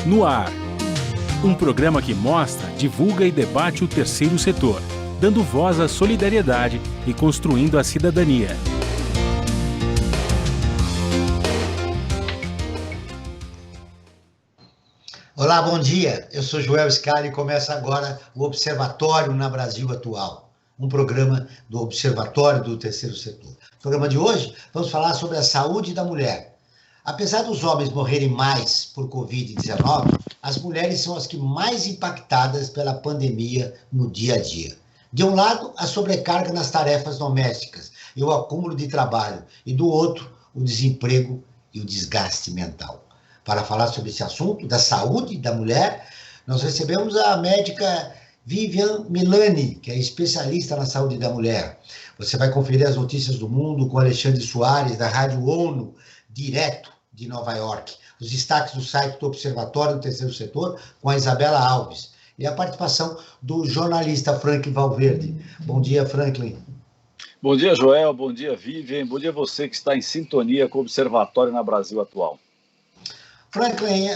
No Ar. Um programa que mostra, divulga e debate o terceiro setor, dando voz à solidariedade e construindo a cidadania. Olá, bom dia. Eu sou Joel Scali e começa agora o Observatório na Brasil Atual, um programa do Observatório do Terceiro Setor. No programa de hoje, vamos falar sobre a saúde da mulher. Apesar dos homens morrerem mais por Covid-19, as mulheres são as que mais impactadas pela pandemia no dia a dia. De um lado, a sobrecarga nas tarefas domésticas e o acúmulo de trabalho, e do outro, o desemprego e o desgaste mental. Para falar sobre esse assunto, da saúde da mulher, nós recebemos a médica Vivian Milani, que é especialista na saúde da mulher. Você vai conferir as notícias do mundo com Alexandre Soares, da Rádio ONU, direto de Nova York. Os destaques do site do Observatório do Terceiro Setor, com a Isabela Alves. E a participação do jornalista Franklin Valverde. Bom dia, Franklin. Bom dia, Joel. Bom dia, Vivian. Bom dia a você que está em sintonia com o Observatório na Brasil Atual. Franklin,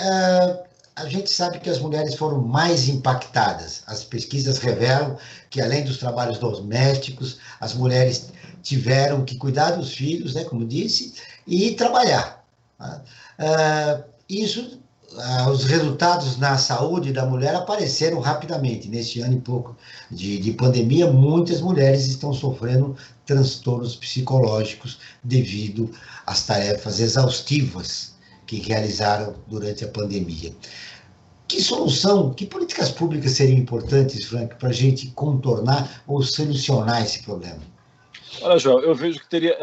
a gente sabe que as mulheres foram mais impactadas. As pesquisas revelam que, além dos trabalhos domésticos, as mulheres tiveram que cuidar dos filhos, né, como disse, e trabalhar. Os resultados na saúde da mulher apareceram rapidamente. Neste ano e pouco de pandemia, muitas mulheres estão sofrendo transtornos psicológicos devido às tarefas exaustivas que realizaram durante a pandemia. Que solução, que políticas públicas seriam importantes, Frank, para a gente contornar ou solucionar esse problema? Olha, João, eu vejo que teria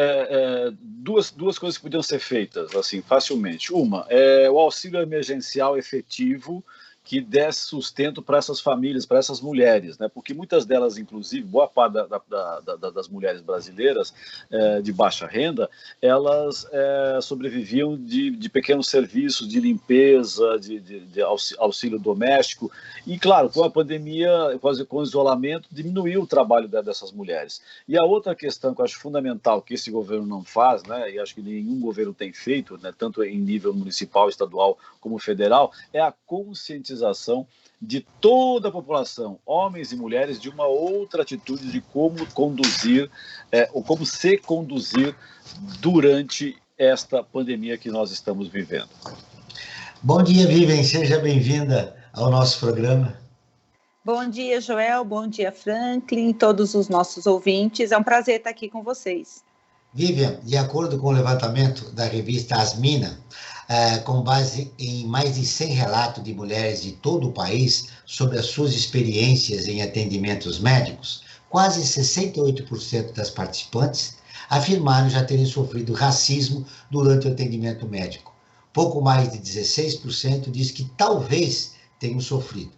duas coisas que podiam ser feitas assim facilmente. Uma é o auxílio emergencial efetivo que desse sustento para essas famílias, para essas mulheres, né? Porque muitas delas, inclusive, boa parte das mulheres brasileiras de baixa renda, elas sobreviviam de pequenos serviços de limpeza, de auxílio doméstico, e claro, com a pandemia, com o isolamento, diminuiu o trabalho dessas mulheres. E a outra questão que eu acho fundamental, que esse governo não faz, né, e acho que nenhum governo tem feito, né, tanto em nível municipal, estadual como federal, é a conscientização de toda a população, homens e mulheres, de uma outra atitude de como conduzir, ou como se conduzir durante esta pandemia que nós estamos vivendo. Bom dia, Vivian, seja bem-vinda ao nosso programa. Bom dia, Joel, bom dia, Franklin, todos os nossos ouvintes, é um prazer estar aqui com vocês. Vivian, de acordo com o levantamento da revista Asmina, com base em mais de 100 relatos de mulheres de todo o país sobre as suas experiências em atendimentos médicos, quase 68% das participantes afirmaram já terem sofrido racismo durante o atendimento médico. Pouco mais de 16% diz que talvez tenham sofrido.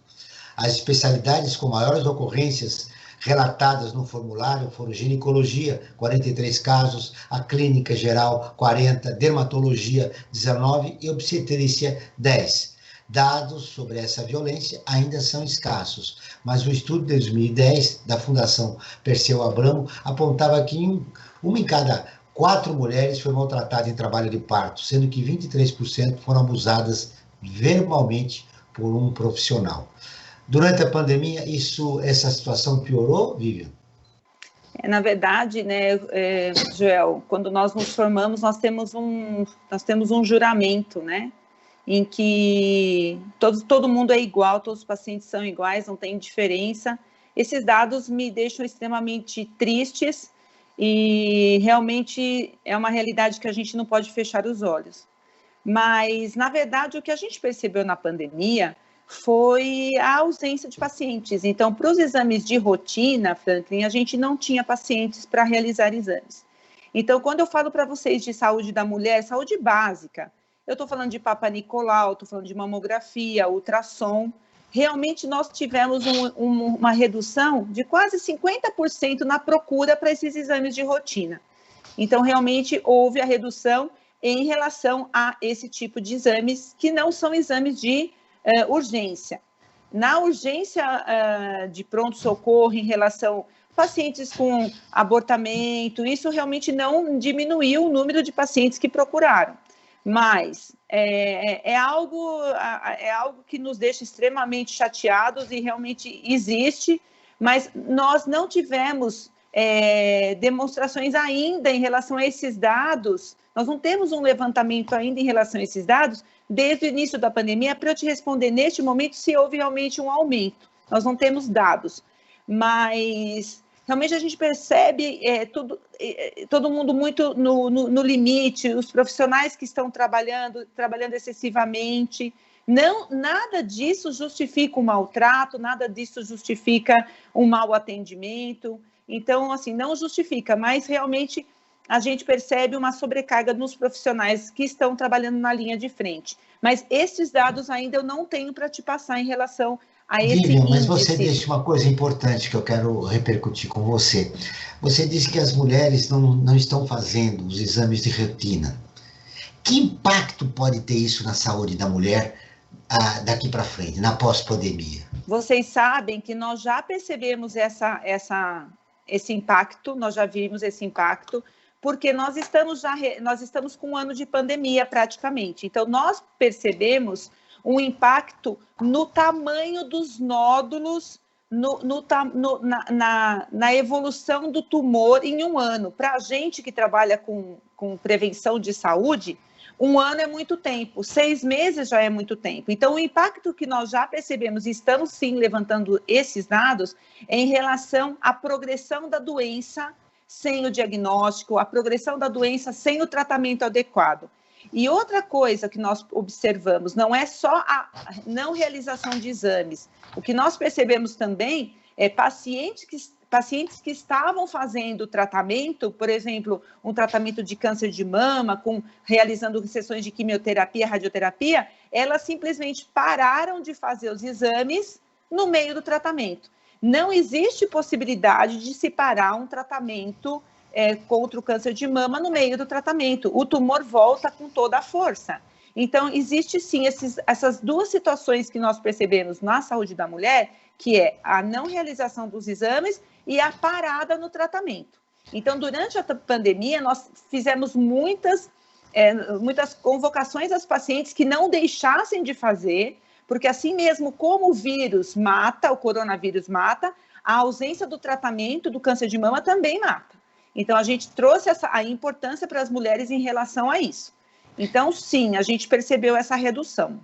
As especialidades com maiores ocorrências relatadas no formulário foram ginecologia, 43 casos, a clínica geral, 40, dermatologia, 19 e obstetrícia, 10. Dados sobre essa violência ainda são escassos, mas o estudo de 2010 da Fundação Perseu Abramo apontava que uma em cada 4 mulheres foi maltratada em trabalho de parto, sendo que 23% foram abusadas verbalmente por um profissional. Durante a pandemia, essa situação piorou, Vivian? Na verdade, né, Joel, quando nós nos formamos, nós temos um juramento, né, em que todo mundo é igual, todos os pacientes são iguais, não tem diferença. Esses dados me deixam extremamente tristes e realmente é uma realidade que a gente não pode fechar os olhos. Mas, na verdade, o que a gente percebeu na pandemia foi a ausência de pacientes. Então, para os exames de rotina, Franklin, a gente não tinha pacientes para realizar exames. Então, quando eu falo para vocês de saúde da mulher, saúde básica, eu estou falando de Papa Nicolau, estou falando de mamografia, ultrassom. Realmente, nós tivemos uma redução de quase 50% na procura para esses exames de rotina. Então, realmente, houve a redução em relação a esse tipo de exames, que não são exames de urgência. Na urgência de pronto-socorro em relação a pacientes com abortamento, isso realmente não diminuiu o número de pacientes que procuraram. Mas é algo que nos deixa extremamente chateados e realmente existe, mas nós não tivemos demonstrações ainda em relação a esses dados, nós não temos um levantamento ainda em relação a esses dados desde o início da pandemia para eu te responder neste momento se houve realmente um aumento. Nós não temos dados, mas realmente a gente percebe todo mundo muito no limite, os profissionais que estão trabalhando excessivamente. Nada disso justifica um maltrato, nada disso justifica um mau atendimento. Então, assim, não justifica, mas realmente a gente percebe uma sobrecarga nos profissionais que estão trabalhando na linha de frente. Mas esses dados ainda eu não tenho para te passar em relação a esse Vivian, mas índice. você disse uma coisa importante que eu quero repercutir com você. Você disse que as mulheres não estão fazendo os exames de rotina. Que impacto pode ter isso na saúde da mulher daqui para frente, na pós-pandemia? Vocês sabem que nós já percebemos esse impacto, nós já vimos esse impacto, porque nós estamos com um ano de pandemia praticamente. Então, nós percebemos um impacto no tamanho dos nódulos, na evolução do tumor em um ano. Para a gente que trabalha com prevenção de saúde, um ano é muito tempo, 6 meses já é muito tempo. Então, o impacto que nós já percebemos, e estamos sim levantando esses dados, é em relação à progressão da doença sem o diagnóstico, a progressão da doença sem o tratamento adequado. E outra coisa que nós observamos, não é só a não realização de exames. O que nós percebemos também é pacientes que estavam fazendo tratamento, por exemplo, um tratamento de câncer de mama, realizando sessões de quimioterapia, radioterapia, elas simplesmente pararam de fazer os exames no meio do tratamento. Não existe possibilidade de se parar um tratamento contra o câncer de mama no meio do tratamento. O tumor volta com toda a força. Então, existe sim essas duas situações que nós percebemos na saúde da mulher, que é a não realização dos exames e a parada no tratamento. Então, durante a pandemia, nós fizemos muitas convocações às pacientes que não deixassem de fazer, porque assim mesmo como o vírus mata, o coronavírus mata, a ausência do tratamento do câncer de mama também mata. Então, a gente trouxe a importância para as mulheres em relação a isso. Então, sim, a gente percebeu essa redução.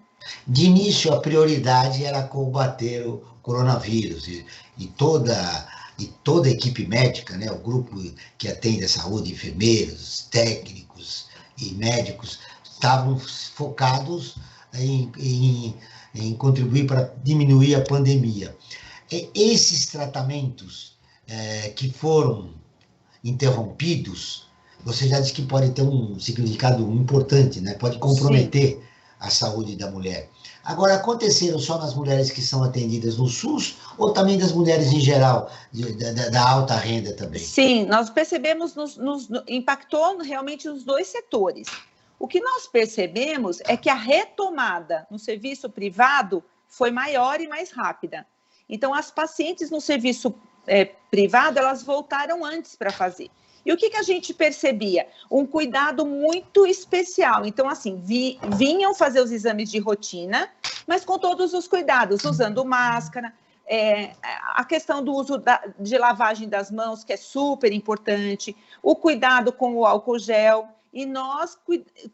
De início, a prioridade era combater o coronavírus e toda a equipe médica, né, o grupo que atende a saúde, enfermeiros, técnicos e médicos, estavam focados em contribuir para diminuir a pandemia. Esses tratamentos que foram interrompidos, você já disse que pode ter um significado importante, né? Pode comprometer a saúde da mulher. Agora, aconteceram só nas mulheres que são atendidas no SUS ou também das mulheres em geral, da alta renda também? Sim, nós percebemos, impactou realmente os dois setores. O que nós percebemos é que a retomada no serviço privado foi maior e mais rápida. Então, as pacientes no serviço privado, elas voltaram antes para fazer. E o que a gente percebia? Um cuidado muito especial. Então, assim, vinham fazer os exames de rotina, mas com todos os cuidados, usando máscara, a questão do uso de lavagem das mãos, que é super importante, o cuidado com o álcool gel, e nós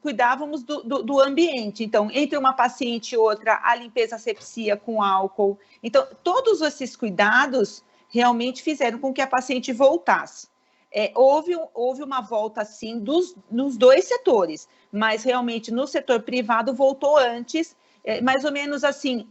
cuidávamos do ambiente. Então, entre uma paciente e outra, a limpeza asepsia com álcool. Então, todos esses cuidados realmente fizeram com que a paciente voltasse. Houve uma volta, sim, nos dois setores, mas realmente no setor privado voltou antes, mais ou menos assim,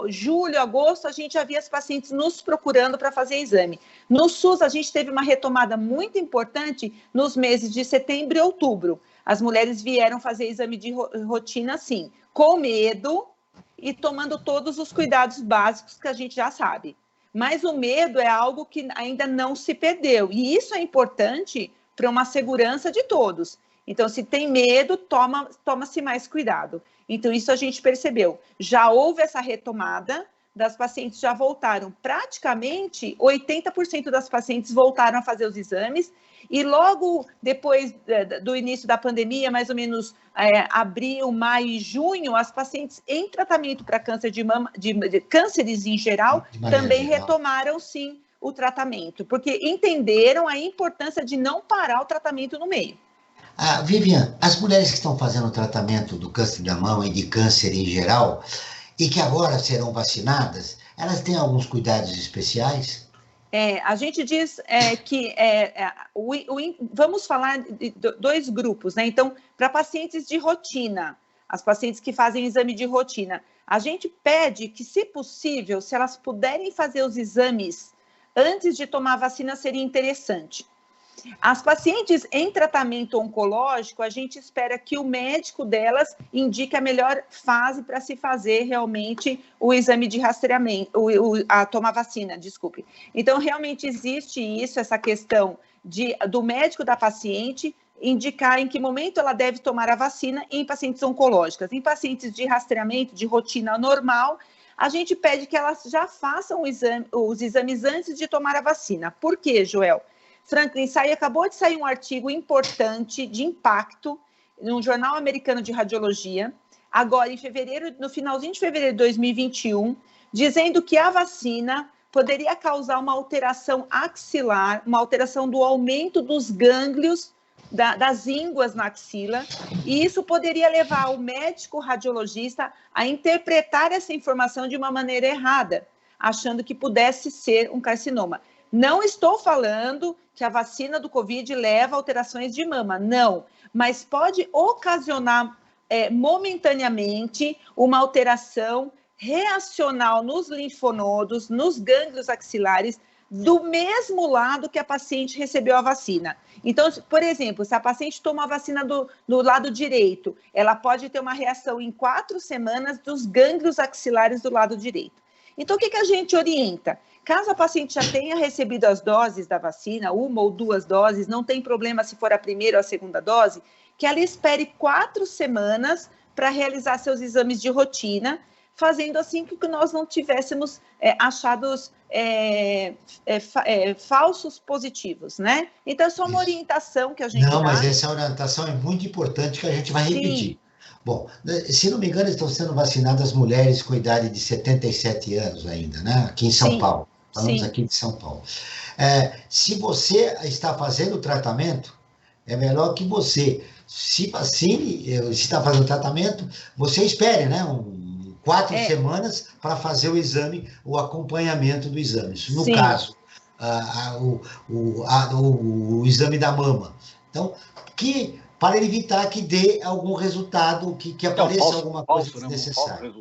julho, agosto, a gente já via as pacientes nos procurando para fazer exame. No SUS, a gente teve uma retomada muito importante nos meses de setembro e outubro. As mulheres vieram fazer exame de rotina, sim, com medo e tomando todos os cuidados básicos que a gente já sabe. Mas o medo é algo que ainda não se perdeu. E isso é importante para uma segurança de todos. Então, se tem medo, toma-se mais cuidado. Então, isso a gente percebeu. Já houve essa retomada, das pacientes já voltaram. Praticamente, 80% das pacientes voltaram a fazer os exames. E logo depois do início da pandemia, mais ou menos abril, maio e junho, as pacientes em tratamento para câncer de mama, de cânceres em geral, também retomaram, sim, o tratamento, porque entenderam a importância de não parar o tratamento no meio. Vivian, as mulheres que estão fazendo o tratamento do câncer da mama e de câncer em geral, e que agora serão vacinadas, elas têm alguns cuidados especiais? A gente diz que vamos falar de dois grupos, né? Então, para pacientes de rotina, as pacientes que fazem exame de rotina, a gente pede que, se possível, se elas puderem fazer os exames antes de tomar a vacina, seria interessante. As pacientes em tratamento oncológico, a gente espera que o médico delas indique a melhor fase para se fazer realmente o exame de rastreamento, tomar vacina, desculpe. Então, realmente existe essa questão do médico da paciente indicar em que momento ela deve tomar a vacina em pacientes oncológicas. Em pacientes de rastreamento, de rotina normal, a gente pede que elas já façam os exames antes de tomar a vacina. Por quê, Joel? Franklin, acabou de sair um artigo importante, de impacto, no Jornal Americano de Radiologia, agora em fevereiro, no finalzinho de fevereiro de 2021, dizendo que a vacina poderia causar uma alteração axilar, uma alteração do aumento dos gânglios das ínguas na axila, e isso poderia levar o médico radiologista a interpretar essa informação de uma maneira errada, achando que pudesse ser um carcinoma. Não estou falando que a vacina do Covid leva a alterações de mama, não, mas pode ocasionar momentaneamente uma alteração reacional nos linfonodos, nos gânglios axilares, do mesmo lado que a paciente recebeu a vacina. Então, por exemplo, se a paciente toma a vacina do lado direito, ela pode ter uma reação em 4 semanas dos gânglios axilares do lado direito. Então, o que a gente orienta? Caso a paciente já tenha recebido as doses da vacina, 1 ou 2 doses, não tem problema se for a primeira ou a segunda dose, que ela espere 4 semanas para realizar seus exames de rotina, fazendo assim que nós não tivéssemos achados falsos positivos, né? Então, é só uma orientação que a gente dá. Mas essa orientação é muito importante, que a gente vai repetir. Sim. Bom, se não me engano, estão sendo vacinadas mulheres com idade de 77 anos ainda, né? Aqui em São Paulo. Falamos aqui de São Paulo. Se você está fazendo o tratamento, é melhor que você se vacine, se está fazendo o tratamento, você espere, né? 4 semanas para fazer o exame, o acompanhamento do exame. Isso no caso, o exame da mama. Então, para evitar que dê algum resultado, que apareça alguma coisa desnecessária.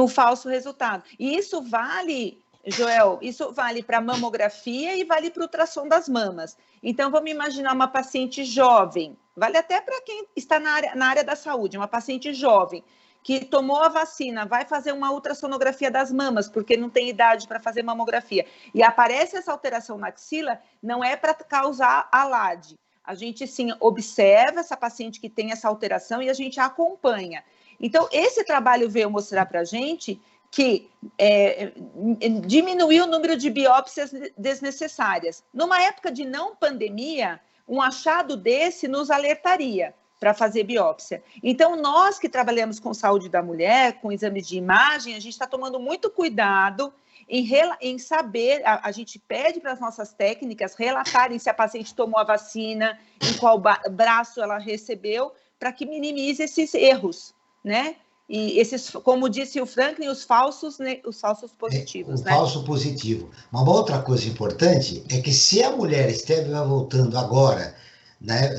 Um falso resultado. E isso vale, Joel, isso vale para mamografia e vale para o ultrassom das mamas. Então, vamos imaginar uma paciente jovem, vale até para quem está na área da saúde, uma paciente jovem, que tomou a vacina, vai fazer uma ultrassonografia das mamas, porque não tem idade para fazer mamografia, e aparece essa alteração na axila, não é para causar alarde. A gente, sim, observa essa paciente que tem essa alteração e a gente acompanha. Então, esse trabalho veio mostrar para a gente que diminuiu o número de biópsias desnecessárias. Numa época de não pandemia, um achado desse nos alertaria para fazer biópsia. Então, nós que trabalhamos com saúde da mulher, com exames de imagem, a gente está tomando muito cuidado em saber, a gente pede para as nossas técnicas relatarem se a paciente tomou a vacina, em qual braço ela recebeu, para que minimize esses erros, né? E esses, como disse o Franklin, os falsos positivos, né? Falso positivo. Uma outra coisa importante é que se a mulher estiver voltando agora, né,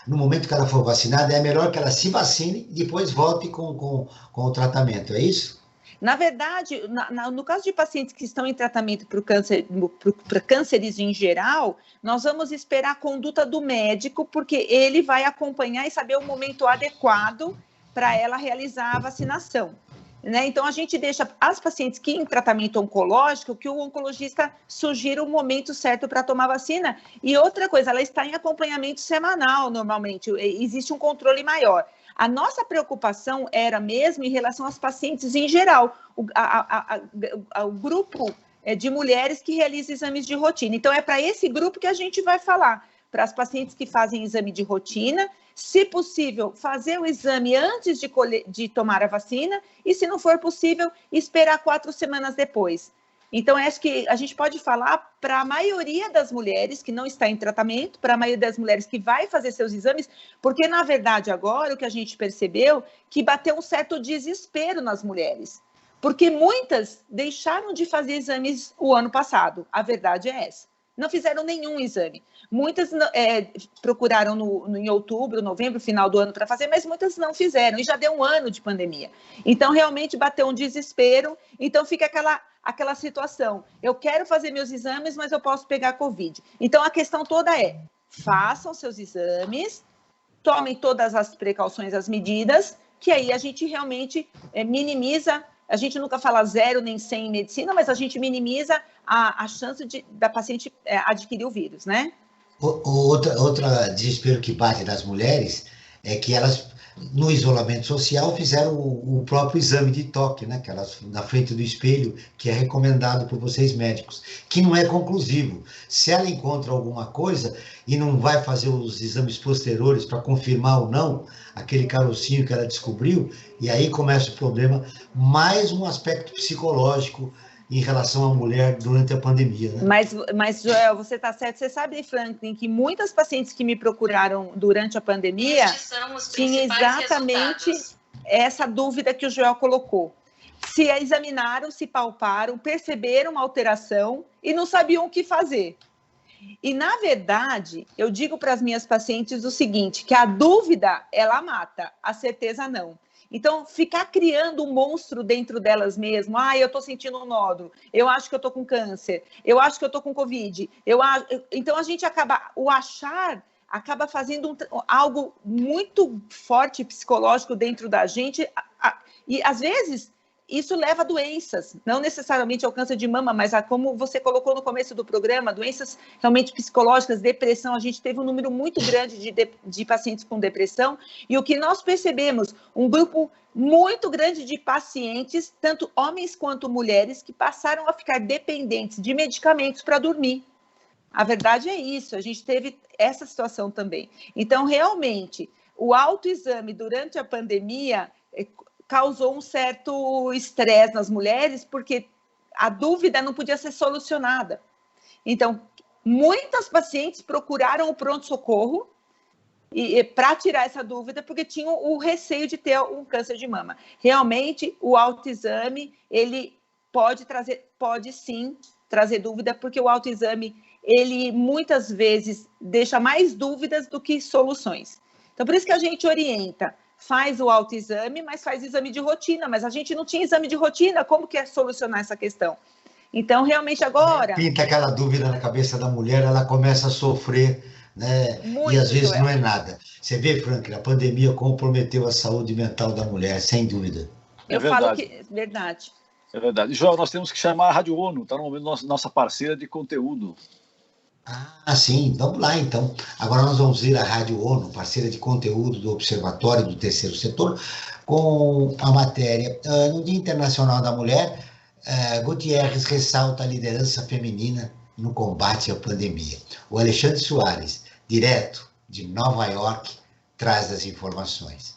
no momento que ela for vacinada, é melhor que ela se vacine e depois volte com o tratamento, é isso? Na verdade, no caso de pacientes que estão em tratamento para cânceres em geral, nós vamos esperar a conduta do médico, porque ele vai acompanhar e saber o momento adequado para ela realizar a vacinação. Né? Então, a gente deixa as pacientes que em tratamento oncológico, que o oncologista sugira o momento certo para tomar vacina. E outra coisa, ela está em acompanhamento semanal, normalmente, existe um controle maior. A nossa preocupação era mesmo em relação às pacientes em geral, o grupo de mulheres que realizam exames de rotina. Então, é para esse grupo que a gente vai falar. para as pacientes que fazem exame de rotina, se possível, fazer o exame antes de tomar a vacina e, se não for possível, esperar 4 semanas depois. Então, acho que a gente pode falar para a maioria das mulheres que não está em tratamento, para a maioria das mulheres que vai fazer seus exames, porque, na verdade, agora, o que a gente percebeu, que bateu um certo desespero nas mulheres, porque muitas deixaram de fazer exames o ano passado, a verdade é essa. Não fizeram nenhum exame. Muitas procuraram em outubro, novembro, final do ano para fazer, mas muitas não fizeram, e já deu um ano de pandemia. Então, realmente bateu um desespero, então fica aquela situação. Eu quero fazer meus exames, mas eu posso pegar Covid. Então, a questão toda é, façam seus exames, tomem todas as precauções, as medidas, que aí a gente realmente minimiza. A gente nunca fala 0 nem 100 em medicina, mas a gente minimiza a chance da paciente adquirir o vírus, né? Outra desespero que bate nas mulheres é que elas, no isolamento social, fizeram o próprio exame de toque, né? Que elas, na frente do espelho, que é recomendado por vocês médicos, que não é conclusivo. Se ela encontra alguma coisa e não vai fazer os exames posteriores para confirmar ou não aquele carocinho que ela descobriu, e aí começa o problema, mais um aspecto psicológico em relação à mulher durante a pandemia, né? Mas Joel, você está certo. Você sabe, Franklin, que muitas pacientes que me procuraram durante a pandemia tinham exatamente essa dúvida que o Joel colocou. Se examinaram, se palparam, perceberam uma alteração e não sabiam o que fazer. E, na verdade, eu digo para as minhas pacientes o seguinte, que a dúvida, ela mata, a certeza não. Então, ficar criando um monstro dentro delas mesmo, eu estou sentindo um nódulo, eu acho que eu estou com câncer, eu acho que eu estou com Covid, então a gente acaba fazendo algo muito forte psicológico dentro da gente, e às vezes isso leva a doenças, não necessariamente ao câncer de mama, mas como você colocou no começo do programa, doenças realmente psicológicas, depressão. A gente teve um número muito grande de pacientes com depressão, e o que nós percebemos, um grupo muito grande de pacientes, tanto homens quanto mulheres, que passaram a ficar dependentes de medicamentos para dormir. A verdade é isso, a gente teve essa situação também. Então, realmente, o autoexame durante a pandemia causou um certo estresse nas mulheres, porque a dúvida não podia ser solucionada. Então, muitas pacientes procuraram o pronto-socorro para tirar essa dúvida, porque tinham o receio de ter um câncer de mama. Realmente, o autoexame, ele pode sim trazer dúvida, porque o autoexame, ele muitas vezes deixa mais dúvidas do que soluções. Então, por isso que a gente orienta, faz o autoexame, mas faz exame de rotina, mas a gente não tinha exame de rotina, como que é solucionar essa questão? Então, realmente agora... Pinta aquela dúvida na cabeça da mulher, ela começa a sofrer, né? Muito, e às vezes não é nada. Você vê, Franklin, a pandemia comprometeu a saúde mental da mulher, sem dúvida. Eu falo que é verdade. É verdade. João, nós temos que chamar a Rádio ONU, está no momento nossa parceira de conteúdo. Sim, vamos lá então. Agora nós vamos ir à Rádio ONU, parceira de conteúdo do Observatório do Terceiro Setor, com a matéria no Dia Internacional da Mulher, Gutierrez ressalta a liderança feminina no combate à pandemia. O Alexandre Soares, direto de Nova York, traz as informações.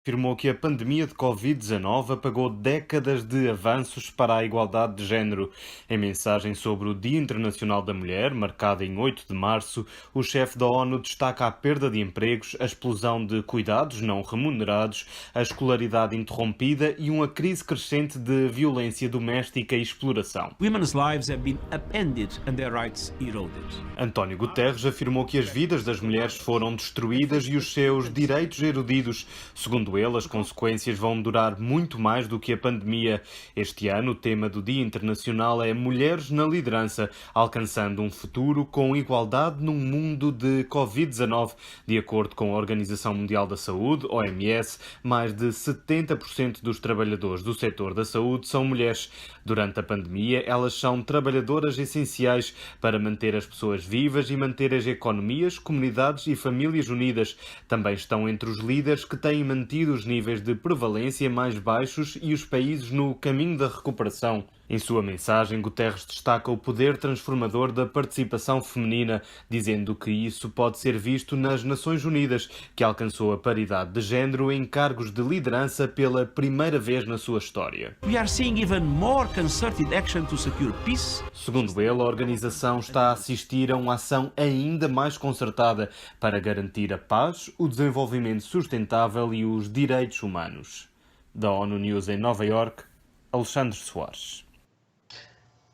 Afirmou que a pandemia de Covid-19 apagou décadas de avanços para a igualdade de género. Em mensagem sobre o Dia Internacional da Mulher, marcado em 8 de março, o chefe da ONU destaca a perda de empregos, a explosão de cuidados não remunerados, a escolaridade interrompida e uma crise crescente de violência doméstica e exploração. Women's lives have been upended and their rights eroded. António Guterres afirmou que as vidas das mulheres foram destruídas e os seus direitos erudidos. Segundo ele, as consequências vão durar muito mais do que a pandemia. Este ano, o tema do Dia Internacional é Mulheres na Liderança, alcançando um futuro com igualdade num mundo de Covid-19. De acordo com a Organização Mundial da Saúde, OMS, mais de 70% dos trabalhadores do setor da saúde são mulheres. Durante a pandemia, elas são trabalhadoras essenciais para manter as pessoas vivas e manter as economias, comunidades e famílias unidas. Também estão entre os líderes que têm mantido os níveis de prevalência mais baixos e os países no caminho da recuperação. Em sua mensagem, Guterres destaca o poder transformador da participação feminina, dizendo que isso pode ser visto nas Nações Unidas, que alcançou a paridade de género em cargos de liderança pela primeira vez na sua história. We are seeing even more concerted action to secure peace. Segundo ele, a organização está a assistir a uma ação ainda mais concertada para garantir a paz, o desenvolvimento sustentável e os direitos humanos. Da ONU News em Nova York, Alexandre Soares.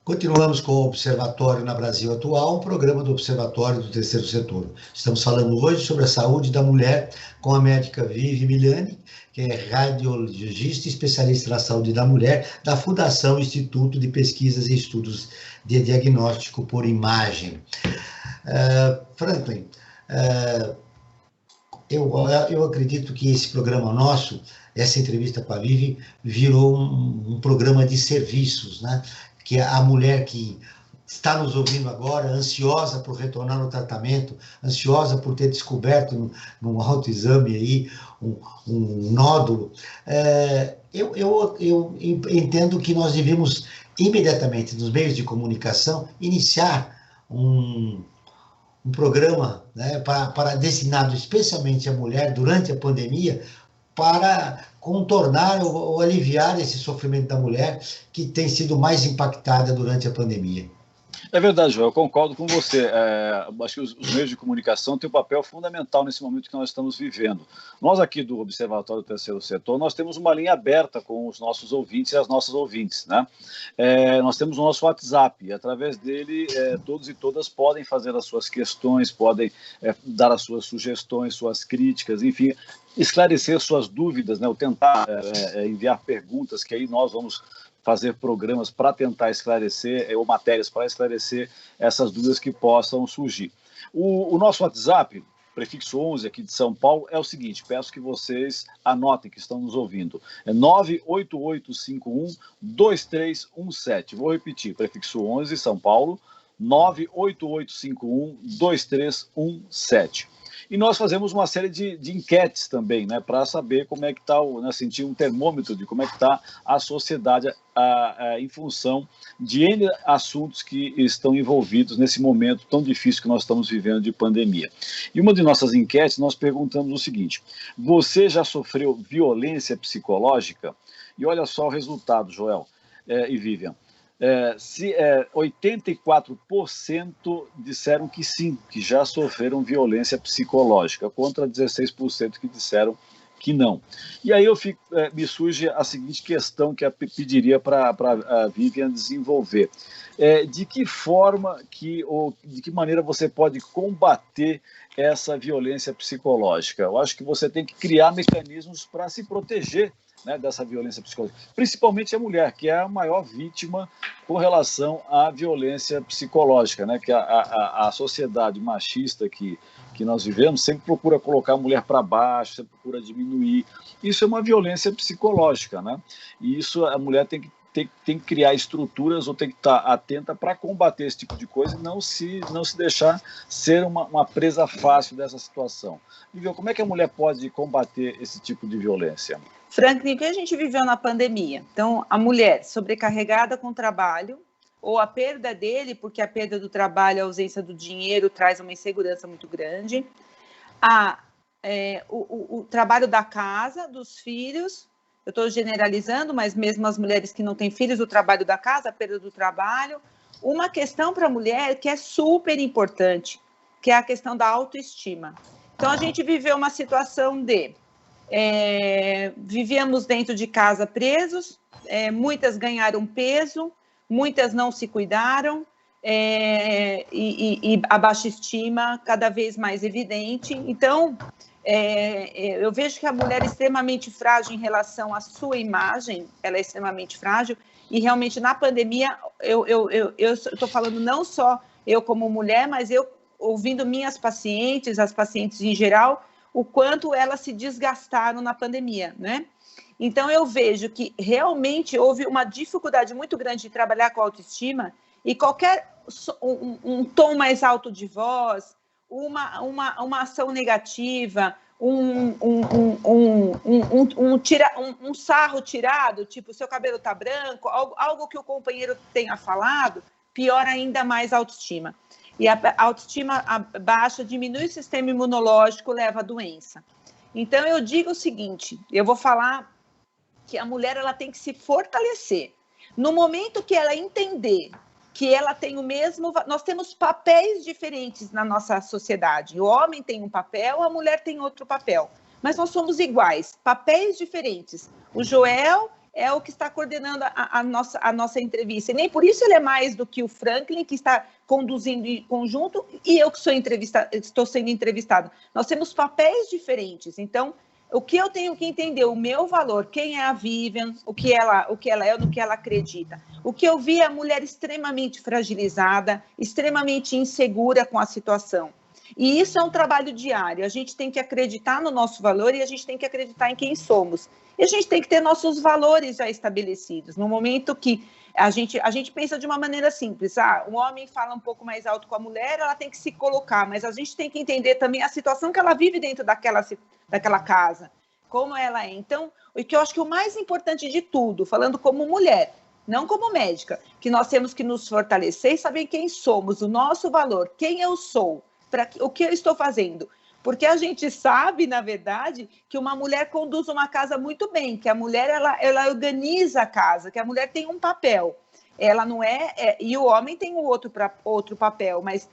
Continuamos com o Observatório na Brasil Atual, um programa do Observatório do Terceiro Setor. Estamos falando hoje sobre a saúde da mulher com a médica Vivi Milani, que é radiologista e especialista na saúde da mulher, da Fundação Instituto de Pesquisas e Estudos de Diagnóstico por Imagem. Franklin, eu acredito que esse programa nosso, essa entrevista com a Vivi, virou um programa de serviços, né? Que a mulher que está nos ouvindo agora, ansiosa por retornar no tratamento, ansiosa por ter descoberto num autoexame aí um nódulo, eu entendo que nós devemos imediatamente, nos meios de comunicação, iniciar um programa, né, para destinado especialmente à mulher durante a pandemia, para contornar ou aliviar esse sofrimento da mulher que tem sido mais impactada durante a pandemia. É verdade, Joel, eu concordo com você. Acho que os meios de comunicação têm um papel fundamental nesse momento que nós estamos vivendo. Nós aqui do Observatório do Terceiro Setor, nós temos uma linha aberta com os nossos ouvintes e as nossas ouvintes, né? Nós temos o nosso WhatsApp, e através dele todos e todas podem fazer as suas questões, podem dar as suas sugestões, suas críticas, enfim, esclarecer suas dúvidas, né? Ou tentar enviar perguntas, que aí nós vamos fazer programas para tentar esclarecer, ou matérias para esclarecer essas dúvidas que possam surgir. O nosso WhatsApp, prefixo 11 aqui de São Paulo, é o seguinte, peço que vocês anotem que estão nos ouvindo, é 98851-2317, vou repetir, prefixo 11, São Paulo, 98851-2317. E nós fazemos uma série de enquetes também, né, para saber como é que está, né, sentir um termômetro de como é que está a sociedade em função de N assuntos que estão envolvidos nesse momento tão difícil que nós estamos vivendo de pandemia. E uma de nossas enquetes, nós perguntamos o seguinte: você já sofreu violência psicológica? E olha só o resultado, Joel e Vivian. 84% disseram que sim, que já sofreram violência psicológica, contra 16% que disseram que não. E aí me surge a seguinte questão que eu pediria para a Vivian desenvolver. De que forma ou de que maneira você pode combater essa violência psicológica? Eu acho que você tem que criar mecanismos para se proteger, né, dessa violência psicológica, principalmente a mulher, que é a maior vítima com relação à violência psicológica, né, que a sociedade machista que nós vivemos sempre procura colocar a mulher para baixo, sempre procura diminuir. Isso é uma violência psicológica, né? E isso a mulher tem que criar estruturas ou tem que estar atenta para combater esse tipo de coisa e não se deixar ser uma presa fácil dessa situação. Vivian, como é que a mulher pode combater esse tipo de violência? Franklin, o que a gente viveu na pandemia? Então, a mulher sobrecarregada com o trabalho, ou a perda dele, porque a perda do trabalho, a ausência do dinheiro traz uma insegurança muito grande, o trabalho da casa, dos filhos, eu estou generalizando, mas mesmo as mulheres que não têm filhos, o trabalho da casa, a perda do trabalho. Uma questão para a mulher que é super importante, que é a questão da autoestima. Então, a gente viveu uma situação vivíamos dentro de casa presos, muitas ganharam peso, muitas não se cuidaram, e a baixa estima cada vez mais evidente. Então, eu vejo que a mulher é extremamente frágil em relação à sua imagem, ela é extremamente frágil, e realmente na pandemia, eu estou falando não só eu como mulher, mas eu ouvindo minhas pacientes, as pacientes em geral, o quanto elas se desgastaram na pandemia, né? Então, eu vejo que realmente houve uma dificuldade muito grande de trabalhar com a autoestima e qualquer um tom mais alto de voz, uma ação negativa, um sarro tirado, tipo, seu cabelo tá branco, algo que o companheiro tenha falado, piora ainda mais a autoestima. E a autoestima baixa diminui o sistema imunológico, leva à doença. Então, eu digo o seguinte, eu vou falar que a mulher ela tem que se fortalecer. No momento que ela entender que ela tem o mesmo... Nós temos papéis diferentes na nossa sociedade. O homem tem um papel, a mulher tem outro papel. Mas nós somos iguais, papéis diferentes. O Joel é o que está coordenando a nossa entrevista. E nem por isso ele é mais do que o Franklin, que está conduzindo em conjunto, e eu que estou sendo entrevistado. Nós temos papéis diferentes. Então, o que eu tenho que entender, o meu valor, quem é a Vivian, o que ela é, no que ela acredita. O que eu vi é a mulher extremamente fragilizada, extremamente insegura com a situação. E isso é um trabalho diário. A gente tem que acreditar no nosso valor e a gente tem que acreditar em quem somos. E a gente tem que ter nossos valores já estabelecidos. No momento que a gente pensa de uma maneira simples, o homem fala um pouco mais alto com a mulher, ela tem que se colocar, mas a gente tem que entender também a situação que ela vive dentro daquela casa, como ela é. Então, o que eu acho que o mais importante de tudo, falando como mulher, não como médica, que nós temos que nos fortalecer e saber quem somos, o nosso valor, quem eu sou, o que eu estou fazendo. Porque a gente sabe, na verdade, que uma mulher conduz uma casa muito bem, que a mulher ela organiza a casa, que a mulher tem um papel. Ela não e o homem tem outro papel, mas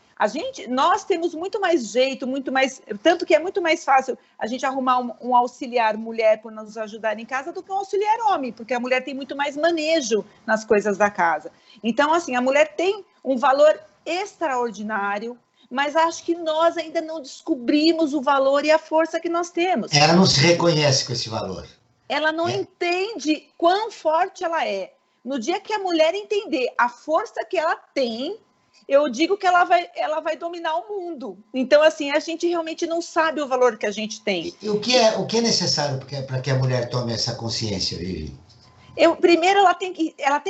nós temos muito mais jeito, muito mais, tanto que é muito mais fácil a gente arrumar um auxiliar mulher para nos ajudar em casa do que um auxiliar homem, porque a mulher tem muito mais manejo nas coisas da casa. Então, assim, a mulher tem um valor extraordinário, mas acho que nós ainda não descobrimos o valor e a força que nós temos. Ela não se reconhece com esse valor. Ela não entende quão forte ela é. No dia que a mulher entender a força que ela tem, eu digo que ela vai dominar o mundo. Então, assim, a gente realmente não sabe o valor que a gente tem. E o que é necessário para que a mulher tome essa consciência, Vivi? Primeiro, ela tem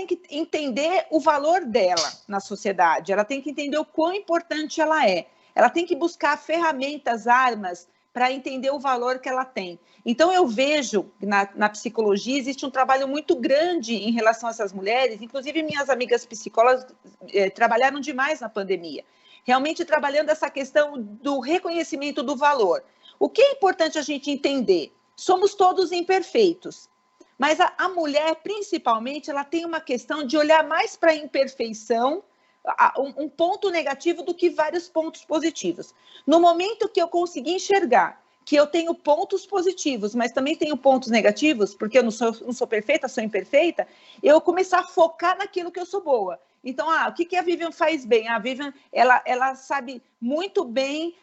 que entender o valor dela na sociedade, ela tem que entender o quão importante ela é, ela tem que buscar ferramentas, armas, para entender o valor que ela tem. Então, eu vejo que na psicologia existe um trabalho muito grande em relação a essas mulheres, inclusive minhas amigas psicólogas trabalharam demais na pandemia, realmente trabalhando essa questão do reconhecimento do valor. O que é importante a gente entender? Somos todos imperfeitos. Mas a mulher, principalmente, ela tem uma questão de olhar mais para a imperfeição, um ponto negativo do que vários pontos positivos. No momento que eu conseguir enxergar que eu tenho pontos positivos, mas também tenho pontos negativos, porque eu não sou perfeita, sou imperfeita, eu começar a focar naquilo que eu sou boa. Então, o que a Vivian faz bem? A Vivian, ela sabe muito bem...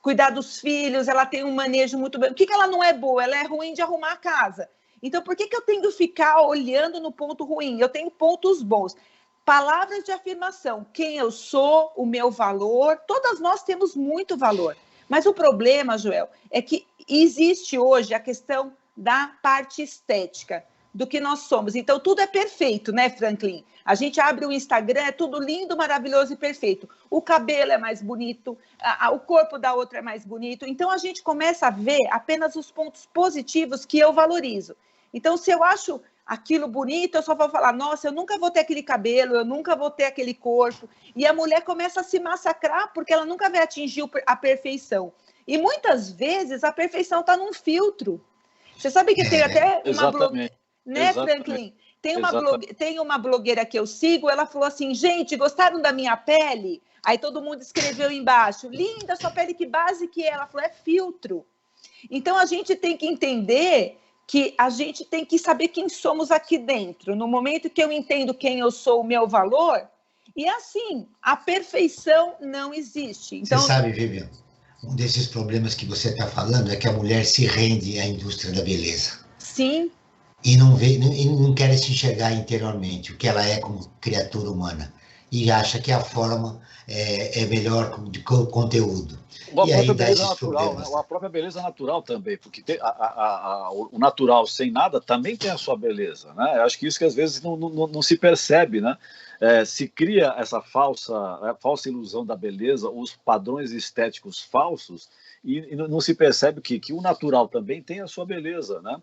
cuidar dos filhos, ela tem um manejo muito bem. O que ela não é boa? Ela é ruim de arrumar a casa. Então, por que eu tenho que ficar olhando no ponto ruim? Eu tenho pontos bons. Palavras de afirmação. Quem eu sou, o meu valor. Todas nós temos muito valor. Mas o problema, Joel, é que existe hoje a questão da parte estética, do que nós somos. Então, tudo é perfeito, né, Franklin? A gente abre o Instagram, é tudo lindo, maravilhoso e perfeito. O cabelo é mais bonito, o corpo da outra é mais bonito. Então, a gente começa a ver apenas os pontos positivos que eu valorizo. Então, se eu acho aquilo bonito, eu só vou falar, nossa, eu nunca vou ter aquele cabelo, eu nunca vou ter aquele corpo. E a mulher começa a se massacrar porque ela nunca vai atingir a perfeição. E muitas vezes a perfeição está num filtro. Você sabe que tem até uma blogueira, né, Franklin? Tem uma blogueira que eu sigo, ela falou assim, gente, gostaram da minha pele? Aí todo mundo escreveu embaixo, linda, sua pele, que base que é? Ela falou, é filtro. Então, a gente tem que entender que a gente tem que saber quem somos aqui dentro. No momento que eu entendo quem eu sou, o meu valor, e assim, a perfeição não existe. Então, você sabe, Vivian, um desses problemas que você está falando é que a mulher se rende à indústria da beleza. Sim. E não quer se enxergar interiormente, o que ela é como criatura humana. E acha que a forma é melhor de conteúdo. A própria beleza natural, né? A própria beleza natural também, porque o natural sem nada também tem a sua beleza, né? Eu acho que isso que às vezes não se percebe, né? se cria essa falsa ilusão da beleza, os padrões estéticos falsos, e não se percebe que o natural também tem a sua beleza, né?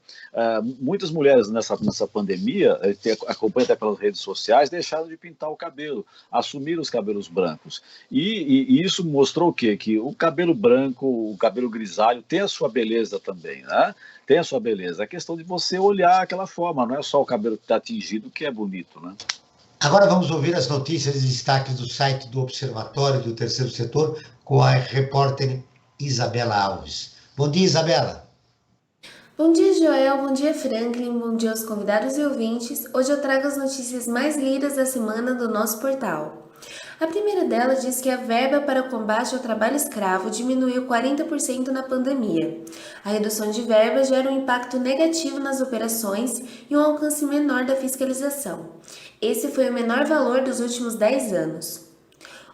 Muitas mulheres nessa pandemia, acompanha até pelas redes sociais, deixaram de pintar o cabelo, assumiram os cabelos brancos. E isso mostrou o quê? Que o cabelo branco, o cabelo grisalho tem a sua beleza também, né? Tem a sua beleza. É questão de você olhar aquela forma, não é só o cabelo que está tingido que é bonito, né? Agora vamos ouvir as notícias e destaques do site do Observatório do Terceiro Setor com a repórter Isabela Alves. Bom dia, Isabela. Bom dia, Joel. Bom dia, Franklin. Bom dia aos convidados e ouvintes. Hoje eu trago as notícias mais lidas da semana do nosso portal. A primeira delas diz que a verba para o combate ao trabalho escravo diminuiu 40% na pandemia. A redução de verba gera um impacto negativo nas operações e um alcance menor da fiscalização. Esse foi o menor valor dos últimos 10 anos.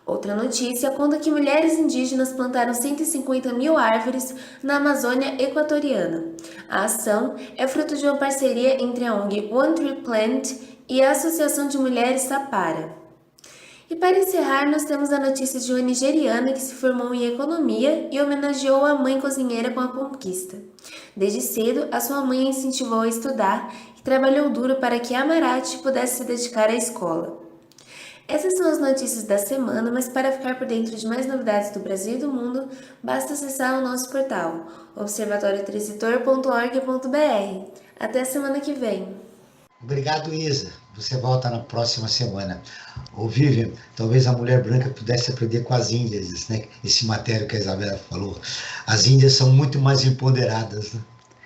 Outra notícia conta que mulheres indígenas plantaram 150 mil árvores na Amazônia Equatoriana. A ação é fruto de uma parceria entre a ONG One Tree Plant e a Associação de Mulheres Sapara. E para encerrar, nós temos a notícia de uma nigeriana que se formou em economia e homenageou a mãe cozinheira com a conquista. Desde cedo, a sua mãe a incentivou a estudar e trabalhou duro para que Amarati pudesse se dedicar à escola. Essas são as notícias da semana, mas para ficar por dentro de mais novidades do Brasil e do mundo, basta acessar o nosso portal, observatoriotercetor.org.br. Até a semana que vem. Obrigado, Isa. Você volta na próxima semana. Ô, Vivian, talvez a mulher branca pudesse aprender com as índias, né? Esse matéria que a Isabela falou. As índias são muito mais empoderadas, né?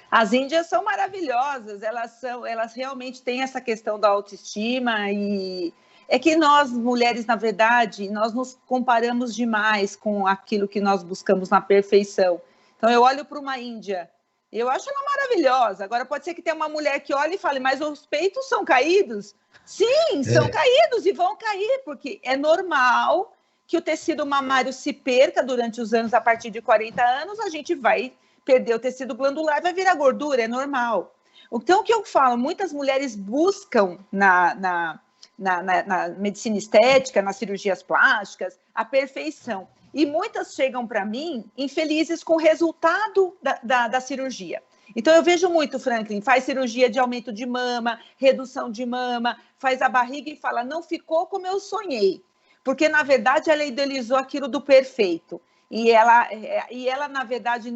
As índias são maravilhosas, elas realmente têm essa questão da autoestima e... É que nós, mulheres, na verdade, nós nos comparamos demais com aquilo que nós buscamos na perfeição. Então, eu olho para uma índia, eu acho ela maravilhosa. Agora, pode ser que tenha uma mulher que olhe e fale, mas os peitos são caídos? Sim, são caídos e vão cair, porque é normal que o tecido mamário se perca durante os anos, a partir de 40 anos, a gente vai perder o tecido glandular e vai virar gordura, é normal. Então, o que eu falo, muitas mulheres buscam na medicina estética, nas cirurgias plásticas, a perfeição. E muitas chegam para mim infelizes com o resultado da cirurgia. Então, eu vejo muito, Franklin, faz cirurgia de aumento de mama, redução de mama, faz a barriga e fala, não ficou como eu sonhei. Porque, na verdade, ela idealizou aquilo do perfeito. E ela na verdade,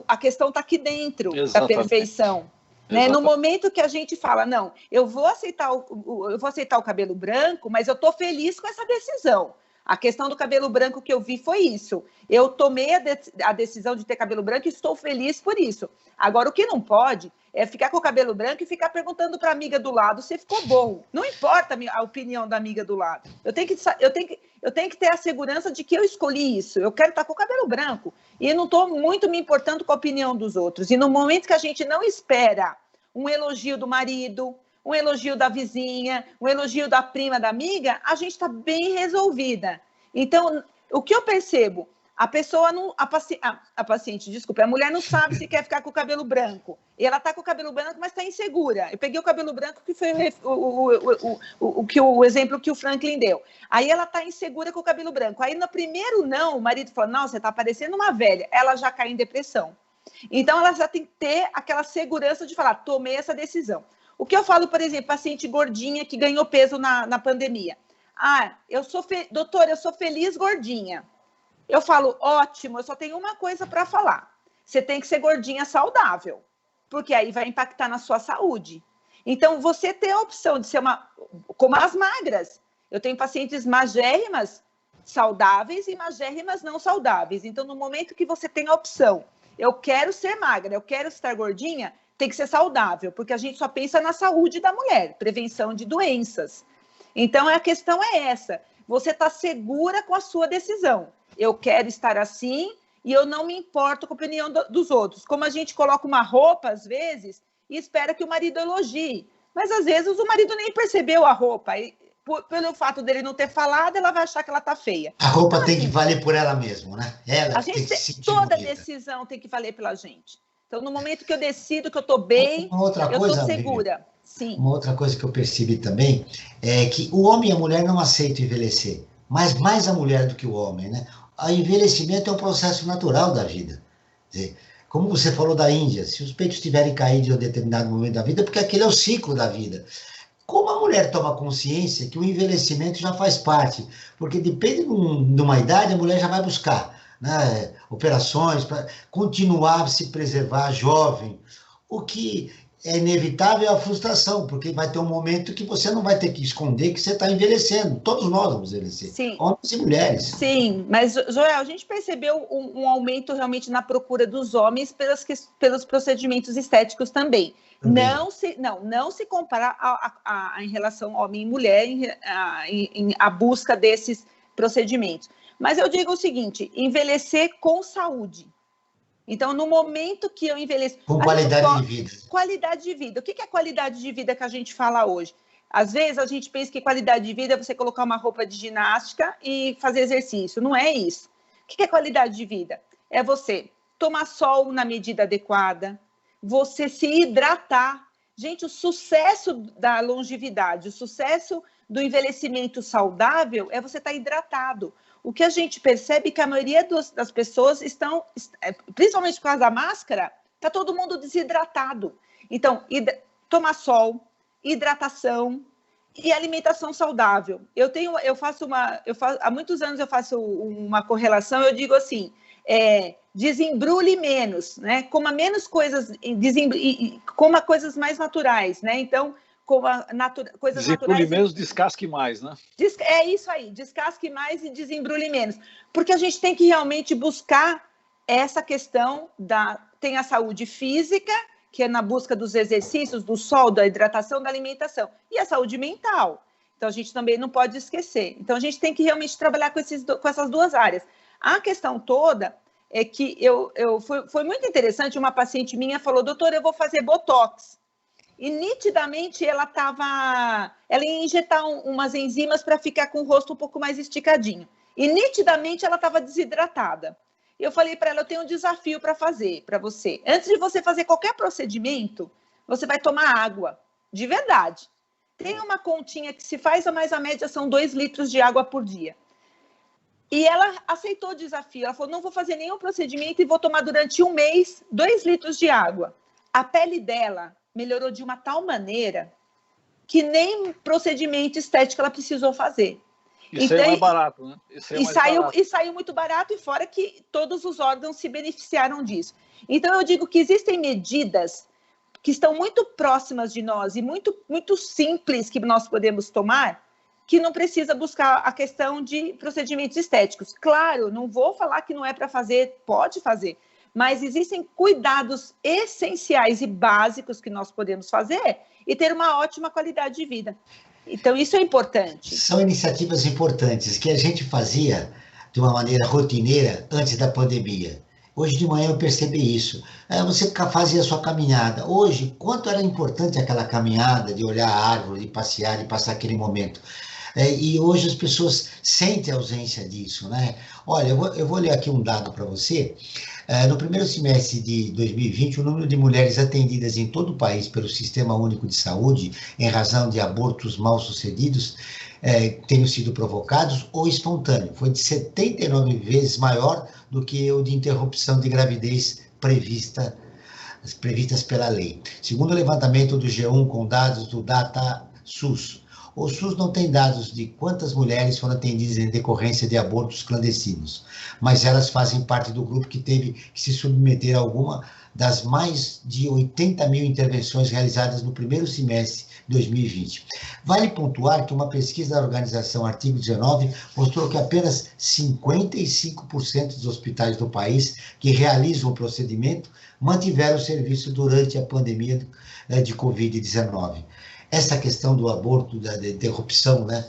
a questão está aqui dentro. Exatamente. Da perfeição. Né? No momento que a gente fala, não, eu vou aceitar o cabelo branco, mas eu estou feliz com essa decisão. A questão do cabelo branco que eu vi foi isso. Eu tomei a decisão de ter cabelo branco e estou feliz por isso. Agora, o que não pode é ficar com o cabelo branco e ficar perguntando para a amiga do lado se ficou bom. Não importa a opinião da amiga do lado. Eu tenho que ter a segurança de que eu escolhi isso. Eu quero estar com o cabelo branco. E não estou muito me importando com a opinião dos outros. E no momento que a gente não espera um elogio do marido, um elogio da vizinha, um elogio da prima, da amiga, a gente está bem resolvida. Então, o que eu percebo? A pessoa não... A paciente, desculpa, a mulher não sabe se quer ficar com o cabelo branco. E ela está com o cabelo branco, mas está insegura. Eu peguei o cabelo branco, que foi o exemplo que o Franklin deu. Aí ela está insegura com o cabelo branco. Aí no primeiro não, o marido fala, não, você está parecendo uma velha. Ela já cai em depressão. Então, ela já tem que ter aquela segurança de falar, tomei essa decisão. O que eu falo, por exemplo, paciente gordinha que ganhou peso na pandemia. Doutora, eu sou feliz gordinha. Eu falo, ótimo, eu só tenho uma coisa para falar. Você tem que ser gordinha saudável, porque aí vai impactar na sua saúde. Então, você tem a opção de ser como as magras. Eu tenho pacientes magérrimas saudáveis e magérrimas não saudáveis. Então, no momento que você tem a opção, eu quero ser magra, eu quero estar gordinha, tem que ser saudável, porque a gente só pensa na saúde da mulher, prevenção de doenças. Então, a questão é essa, você está segura com a sua decisão. Eu quero estar assim e eu não me importo com a opinião dos outros. Como a gente coloca uma roupa, às vezes, e espera que o marido elogie. Mas, às vezes, o marido nem percebeu a roupa. E, pelo fato dele não ter falado, ela vai achar que ela está feia. A roupa então, tem que valer por ela mesma, né? Ela a gente tem que se sentir toda bonita. Decisão tem que valer pela gente. Então, no momento que eu decido que eu estou bem, eu estou segura. Sim. Uma outra coisa que eu percebi também é que o homem e a mulher não aceitam envelhecer, mas mais a mulher do que o homem, né? O envelhecimento é um processo natural da vida. Quer dizer, como você falou da Índia, se os peitos tiverem caído em um determinado momento da vida, porque aquele é o ciclo da vida. Como a mulher toma consciência que o envelhecimento já faz parte, porque depende de uma idade, a mulher já vai buscar, né, operações para continuar a se preservar jovem, o que é inevitável é a frustração, porque vai ter um momento que você não vai ter que esconder que você está envelhecendo. Todos nós vamos envelhecer, Sim. Homens e mulheres. Sim, mas, Joel, a gente percebeu um aumento realmente na procura dos homens pelos procedimentos estéticos também. Não se compara em relação homem e mulher a busca desses procedimentos. Mas eu digo o seguinte, envelhecer com saúde. Então, no momento que eu envelheço... Com qualidade de vida. Qualidade de vida. O que é qualidade de vida que a gente fala hoje? Às vezes, a gente pensa que qualidade de vida é você colocar uma roupa de ginástica e fazer exercício. Não é isso. O que é qualidade de vida? É você tomar sol na medida adequada, você se hidratar. Gente, o sucesso da longevidade, o sucesso do envelhecimento saudável é você estar hidratado. O que a gente percebe é que a maioria das pessoas estão, principalmente por causa da máscara, está todo mundo desidratado. Então, tomar sol, hidratação e alimentação saudável. Há muitos anos eu faço uma correlação, eu digo assim, desembrulhe menos, né? Coma menos coisas, coma coisas mais naturais, né? Então, coisas naturais. Desembrulhe menos, descasque mais, né? É isso aí, descasque mais e desembrulhe menos. Porque a gente tem que realmente buscar essa questão tem a saúde física, que é na busca dos exercícios, do sol, da hidratação, da alimentação, e a saúde mental. Então, a gente também não pode esquecer. Então, a gente tem que realmente trabalhar com essas duas áreas. A questão toda é que foi muito interessante, uma paciente minha falou, doutora, eu vou fazer botox. E nitidamente ela ia injetar umas enzimas para ficar com o rosto um pouco mais esticadinho. E nitidamente ela estava desidratada. Eu falei para ela, eu tenho um desafio para fazer para você. Antes de você fazer qualquer procedimento, você vai tomar água, de verdade. Tem uma continha que se faz, mas a média são 2 litros de água por dia. E ela aceitou o desafio. Ela falou, não vou fazer nenhum procedimento e vou tomar durante um mês 2 litros de água. A pele dela melhorou de uma tal maneira que nem procedimento estético ela precisou fazer. Isso é mais barato, né? E saiu muito barato, e fora que todos os órgãos se beneficiaram disso. Então, eu digo que existem medidas que estão muito próximas de nós e muito, muito simples que nós podemos tomar, que não precisa buscar a questão de procedimentos estéticos. Claro, não vou falar que não é para fazer, pode fazer, mas existem cuidados essenciais e básicos que nós podemos fazer e ter uma ótima qualidade de vida. Então, isso é importante. São iniciativas importantes que a gente fazia de uma maneira rotineira antes da pandemia. Hoje de manhã eu percebi isso. Você fazia a sua caminhada. Hoje, quanto era importante aquela caminhada, de olhar a árvore, de passear, de passar aquele momento. E hoje as pessoas sentem a ausência disso, né? Olha, eu vou ler aqui um dado para você. No primeiro semestre de 2020, o número de mulheres atendidas em todo o país pelo Sistema Único de Saúde, em razão de abortos mal-sucedidos, tenham sido provocados ou espontâneos, foi de 79 vezes maior do que o de interrupção de gravidez previstas pela lei. Segundo o levantamento do G1 com dados do DataSUS, o SUS não tem dados de quantas mulheres foram atendidas em decorrência de abortos clandestinos, mas elas fazem parte do grupo que teve que se submeter a alguma das mais de 80 mil intervenções realizadas no primeiro semestre de 2020. Vale pontuar que uma pesquisa da organização Artigo 19 mostrou que apenas 55% dos hospitais do país que realizam o procedimento mantiveram o serviço durante a pandemia de Covid-19. Essa questão do aborto, da interrupção, né,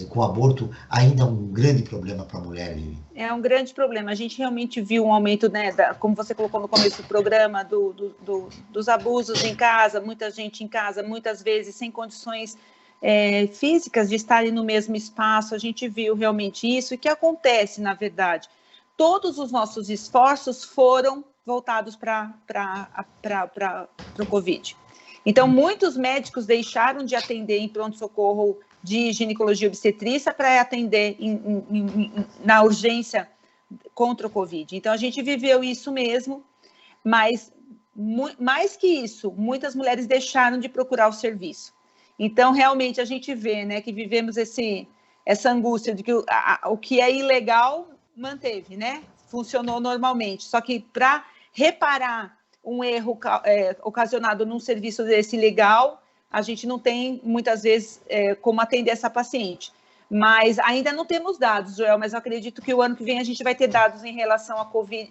com o aborto, ainda é um grande problema para a mulher, Vivi. É um grande problema. A gente realmente viu um aumento, né, como você colocou no começo do programa, dos abusos em casa, muita gente em casa, muitas vezes sem condições físicas de estarem no mesmo espaço. A gente viu realmente isso. E o que acontece, na verdade? Todos os nossos esforços foram voltados para o Covid. Então, muitos médicos deixaram de atender em pronto-socorro de ginecologia e obstetrícia para atender na urgência contra o Covid. Então, a gente viveu isso mesmo, mas mais que isso, muitas mulheres deixaram de procurar o serviço. Então, realmente, a gente vê, né, que vivemos essa angústia de que o que é ilegal manteve, né? Funcionou normalmente. Só que para reparar um erro ocasionado num serviço desse ilegal, a gente não tem, muitas vezes, como atender essa paciente. Mas ainda não temos dados, Joel, mas eu acredito que o ano que vem a gente vai ter dados em relação à Covid,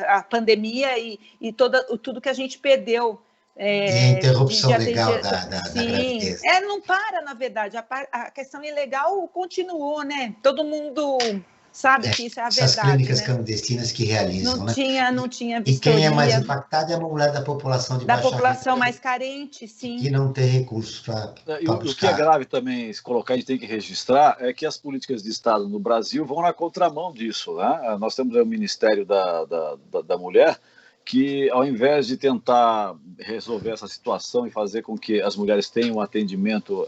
à pandemia e tudo que a gente perdeu. E a interrupção legal da gravidez. Não para, na verdade. A questão ilegal continuou, né? Todo mundo sabe que isso é a verdade. Essas clínicas, né, né? clandestinas que realizam, não né? tinha vistoria. E quem é mais impactada é a mulher da população de baixa renda. Da população mais carente, sim. Que não tem recursos para buscar. O que é grave também, se colocar, a gente tem que registrar, é que as políticas de Estado no Brasil vão na contramão disso, né? Nós temos o Ministério da Mulher, que ao invés de tentar resolver essa situação e fazer com que as mulheres tenham um atendimento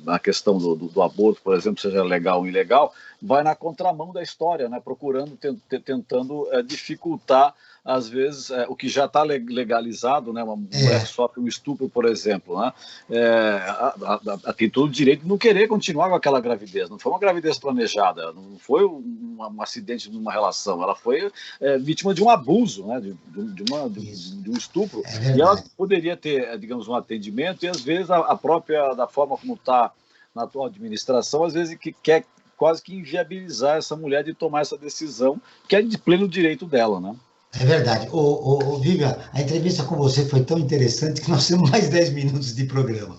na questão do aborto, por exemplo, seja legal ou ilegal, vai na contramão da história, né? Procurando, tentando dificultar, às vezes, o que já está legalizado, né? Uma mulher que sofre um estupro, por exemplo, né? Tem todo o direito de não querer continuar com aquela gravidez. Não foi uma gravidez planejada, não foi um acidente de uma relação, ela foi vítima de um abuso, né? de um estupro. E ela poderia ter, digamos, um atendimento e, às vezes, a própria, da forma como está na atual administração, às vezes que quer quase que inviabilizar essa mulher de tomar essa decisão, que é de pleno direito dela, né? É verdade. Vivian, a entrevista com você foi tão interessante que nós temos mais 10 minutos de programa.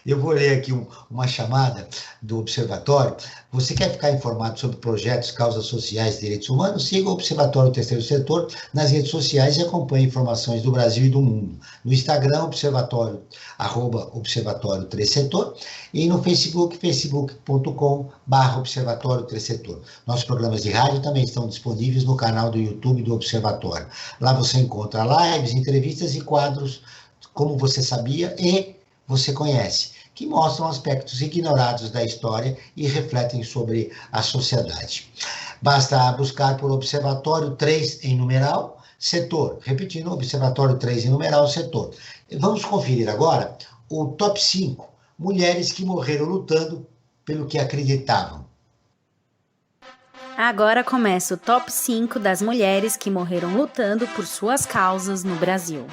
Eu vou ler aqui uma chamada do Observatório. Você quer ficar informado sobre projetos, causas sociais e direitos humanos? Siga o Observatório Terceiro Setor nas redes sociais e acompanhe informações do Brasil e do mundo. No Instagram, Observatório, @Observatório Terceiro e no Facebook, facebook.com/Observatório Terceiro. Nossos programas de rádio também estão disponíveis no canal do YouTube do Observatório. Lá você encontra lives, entrevistas e quadros, como você sabia e você conhece, que mostram aspectos ignorados da história e refletem sobre a sociedade. Basta buscar por Observatório 3 em numeral, setor. Repetindo, Observatório 3 em numeral, setor. Vamos conferir agora o top 5 mulheres que morreram lutando pelo que acreditavam. Agora começa o top 5 das mulheres que morreram lutando por suas causas no Brasil.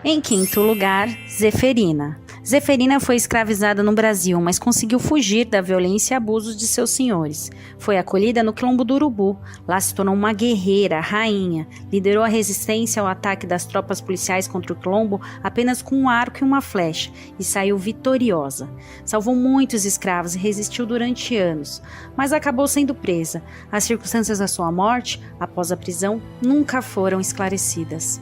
Em quinto lugar, Zeferina. Zeferina foi escravizada no Brasil, mas conseguiu fugir da violência e abusos de seus senhores. Foi acolhida no Quilombo do Urubu. Lá se tornou uma guerreira, rainha. Liderou a resistência ao ataque das tropas policiais contra o Quilombo apenas com um arco e uma flecha, e saiu vitoriosa. Salvou muitos escravos e resistiu durante anos, mas acabou sendo presa. As circunstâncias da sua morte, após a prisão, nunca foram esclarecidas.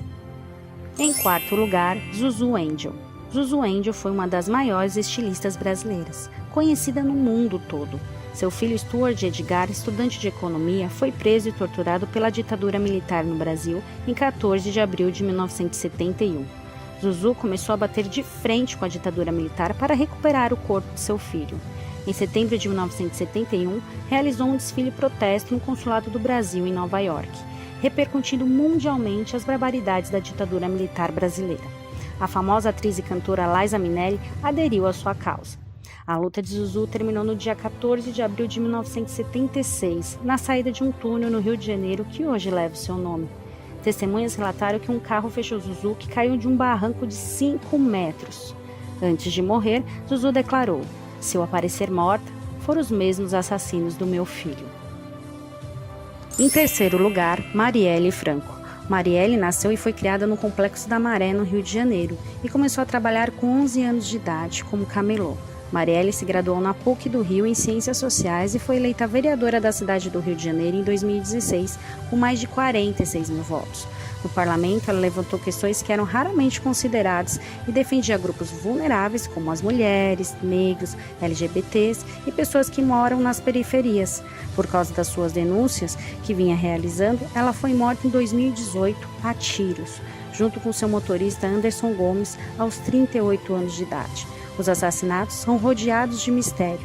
Em quarto lugar, Zuzu Angel. Zuzu Angel foi uma das maiores estilistas brasileiras, conhecida no mundo todo. Seu filho Stuart Edgar, estudante de economia, foi preso e torturado pela ditadura militar no Brasil em 14 de abril de 1971. Zuzu começou a bater de frente com a ditadura militar para recuperar o corpo de seu filho. Em setembro de 1971, realizou um desfile protesto no Consulado do Brasil em Nova York, repercutindo mundialmente as barbaridades da ditadura militar brasileira. A famosa atriz e cantora Liza Minnelli aderiu à sua causa. A luta de Zuzu terminou no dia 14 de abril de 1976, na saída de um túnel no Rio de Janeiro que hoje leva o seu nome. Testemunhas relataram que um carro fechou Zuzu, que caiu de um barranco de 5 metros. Antes de morrer, Zuzu declarou: "Se eu aparecer morta, foram os mesmos assassinos do meu filho." Em terceiro lugar, Marielle Franco. Marielle nasceu e foi criada no Complexo da Maré, no Rio de Janeiro, e começou a trabalhar com 11 anos de idade como camelô. Marielle se graduou na PUC do Rio em Ciências Sociais e foi eleita vereadora da cidade do Rio de Janeiro em 2016, com mais de 46 mil votos. No parlamento, ela levantou questões que eram raramente consideradas e defendia grupos vulneráveis como as mulheres, negros, LGBTs e pessoas que moram nas periferias. Por causa das suas denúncias que vinha realizando, ela foi morta em 2018 a tiros. junto com seu motorista Anderson Gomes, aos 38 anos de idade. Os assassinatos são rodeados de mistério.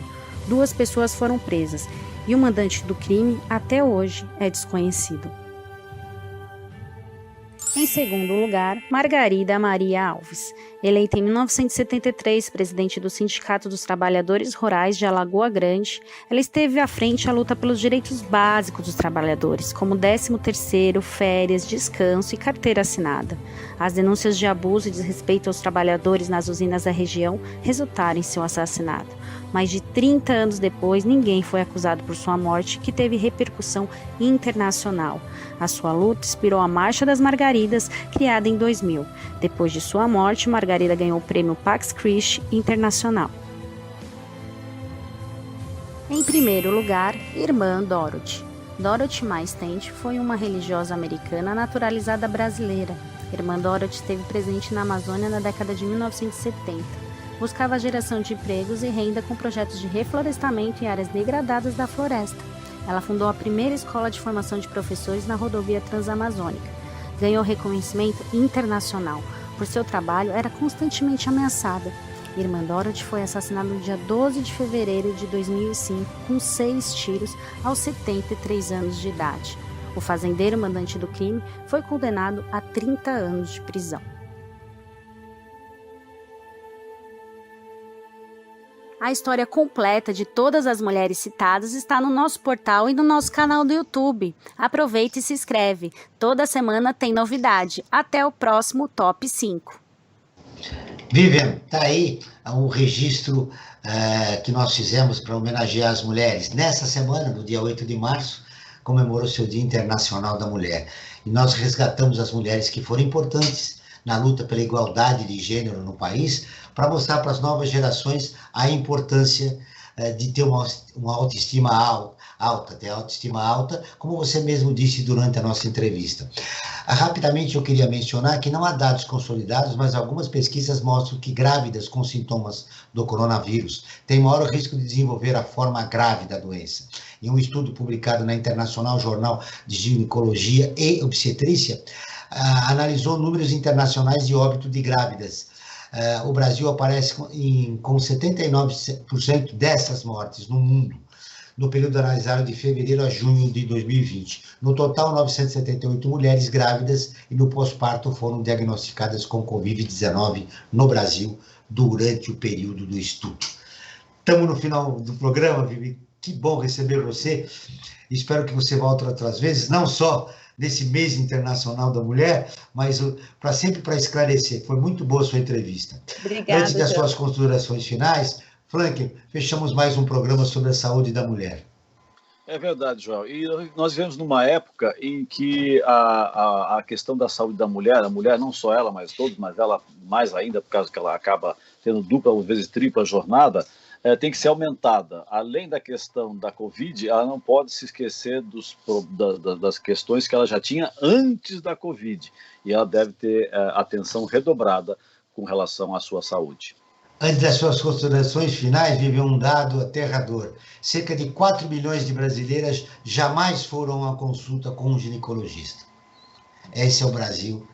2 pessoas foram presas e o mandante do crime, até hoje, é desconhecido. Em segundo lugar, Margarida Maria Alves. Eleita em 1973 presidente do Sindicato dos Trabalhadores Rurais de Alagoa Grande, ela esteve à frente à luta pelos direitos básicos dos trabalhadores, como 13º, férias, descanso e carteira assinada. As denúncias de abuso e desrespeito aos trabalhadores nas usinas da região resultaram em seu assassinato. Mais de 30 anos depois, ninguém foi acusado por sua morte, que teve repercussão internacional. A sua luta inspirou a Marcha das Margaridas, criada em 2000. Depois de sua morte, Margarida ganhou o prêmio Pax Christi Internacional. Em primeiro lugar, Irmã Dorothy. Dorothy Maestente foi uma religiosa americana naturalizada brasileira. Irmã Dorothy esteve presente na Amazônia na década de 1970. Buscava a geração de empregos e renda com projetos de reflorestamento em áreas degradadas da floresta. Ela fundou a primeira escola de formação de professores na rodovia Transamazônica. Ganhou reconhecimento internacional. Por seu trabalho, era constantemente ameaçada. Irmã Dorothy foi assassinada no dia 12 de fevereiro de 2005, com 6 tiros, aos 73 anos de idade. O fazendeiro mandante do crime foi condenado a 30 anos de prisão. A história completa de todas as mulheres citadas está no nosso portal e no nosso canal do YouTube. Aproveita e se inscreve. Toda semana tem novidade. Até o próximo Top 5. Vivian, está aí o registro que nós fizemos para homenagear as mulheres. Nessa semana, no dia 8 de março, comemorou-se o Dia Internacional da Mulher. E nós resgatamos as mulheres que foram importantes na luta pela igualdade de gênero no país, para mostrar para as novas gerações a importância de ter uma autoestima alta, ter autoestima alta, como você mesmo disse durante a nossa entrevista. Rapidamente eu queria mencionar que não há dados consolidados, mas algumas pesquisas mostram que grávidas com sintomas do coronavírus têm maior risco de desenvolver a forma grave da doença. Em um estudo publicado na Internacional Jornal de Ginecologia e Obstetrícia, analisou números internacionais de óbito de grávidas. O Brasil aparece com 79% dessas mortes no mundo, no período analisado de fevereiro a junho de 2020. No total, 978 mulheres grávidas e no pós-parto foram diagnosticadas com Covid-19 no Brasil durante o período do estudo. Estamos no final do programa, Vivi. Que bom receber você. Espero que você volte outras vezes, não só nesse mês internacional da mulher, mas sempre para esclarecer. Foi muito boa a sua entrevista. Obrigada. Antes das suas considerações finais, Franklin, fechamos mais um programa sobre a saúde da mulher. É verdade, João. E nós vivemos numa época em que a questão da saúde da mulher, a mulher não só ela, mas todos, mas ela mais ainda, por causa que ela acaba tendo dupla, às vezes tripla jornada, tem que ser aumentada. Além da questão da Covid, ela não pode se esquecer das questões que ela já tinha antes da Covid. E ela deve ter atenção redobrada com relação à sua saúde. Antes das suas considerações finais, vive um dado aterrador. Cerca de 4 milhões de brasileiras jamais foram a consulta com um ginecologista. Esse é o Brasil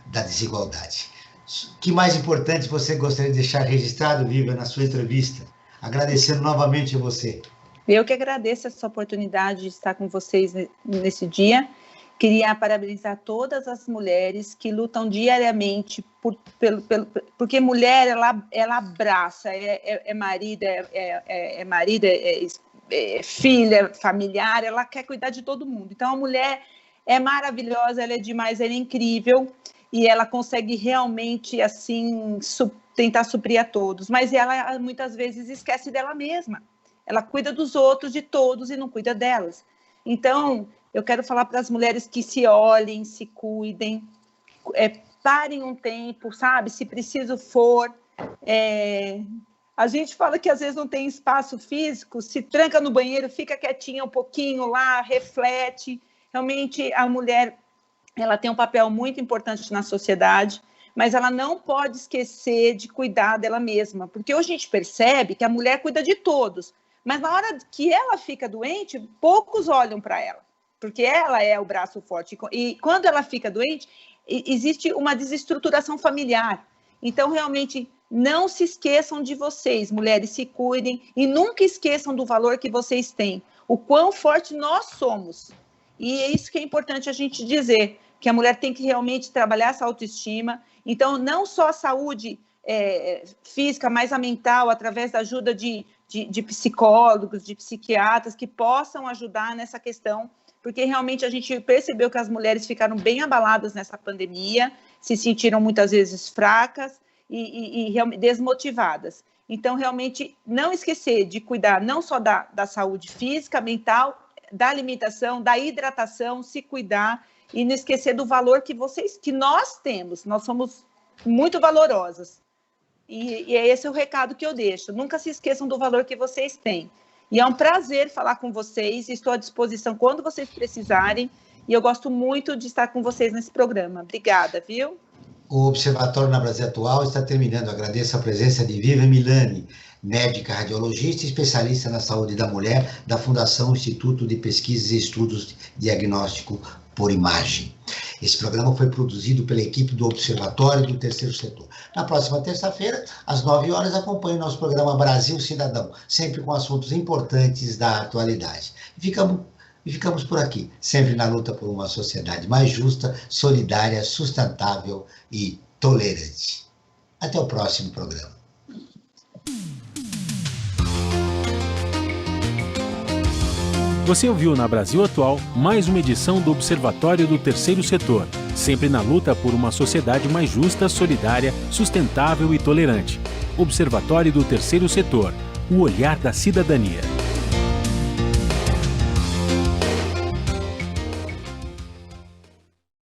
da desigualdade. O que mais importante você gostaria de deixar registrado, Vivian, na sua entrevista? Agradecendo novamente a você. Eu que agradeço essa oportunidade de estar com vocês nesse dia. Queria parabenizar todas as mulheres que lutam diariamente porque mulher, ela abraça, é marido, é filha, familiar, ela quer cuidar de todo mundo. Então, a mulher é maravilhosa, ela é demais, ela é incrível e ela consegue realmente, assim, tentar suprir a todos. Mas ela, muitas vezes, esquece dela mesma. Ela cuida dos outros, de todos, e não cuida delas. Então, eu quero falar para as mulheres que se olhem, se cuidem, parem um tempo, sabe? Se preciso for. A gente fala que às vezes não tem espaço físico, se tranca no banheiro, fica quietinha um pouquinho lá, reflete. Realmente, a mulher, ela tem um papel muito importante na sociedade, mas ela não pode esquecer de cuidar dela mesma, porque hoje a gente percebe que a mulher cuida de todos, mas na hora que ela fica doente, poucos olham para ela, porque ela é o braço forte. E quando ela fica doente, existe uma desestruturação familiar. Então, realmente, não se esqueçam de vocês, mulheres, se cuidem e nunca esqueçam do valor que vocês têm, o quão forte nós somos. E é isso que é importante a gente dizer, que a mulher tem que realmente trabalhar essa autoestima. Então, não só a saúde física, mas a mental, através da ajuda de psicólogos, de psiquiatras, que possam ajudar nessa questão, porque realmente a gente percebeu que as mulheres ficaram bem abaladas nessa pandemia, se sentiram muitas vezes fracas e desmotivadas. Então, realmente, não esquecer de cuidar não só da saúde física, mental, da alimentação, da hidratação, se cuidar e não esquecer do valor que nós temos. Nós somos muito valorosas. E é esse o recado que eu deixo. Nunca se esqueçam do valor que vocês têm. E é um prazer falar com vocês. Estou à disposição quando vocês precisarem. E eu gosto muito de estar com vocês nesse programa. Obrigada, viu? O Observatório na Brasil Atual está terminando. Agradeço a presença de Vivian Milani, médica radiologista e especialista na saúde da mulher, da Fundação Instituto de Pesquisas e Estudos Diagnóstico por Imagem. Esse programa foi produzido pela equipe do Observatório do Terceiro Setor. Na próxima terça-feira, às 9 horas, acompanhe o nosso programa Brasil Cidadão, sempre com assuntos importantes da atualidade. E ficamos por aqui, sempre na luta por uma sociedade mais justa, solidária, sustentável e tolerante. Até o próximo programa. Você ouviu na Brasil Atual mais uma edição do Observatório do Terceiro Setor, sempre na luta por uma sociedade mais justa, solidária, sustentável e tolerante. Observatório do Terceiro Setor, o olhar da cidadania.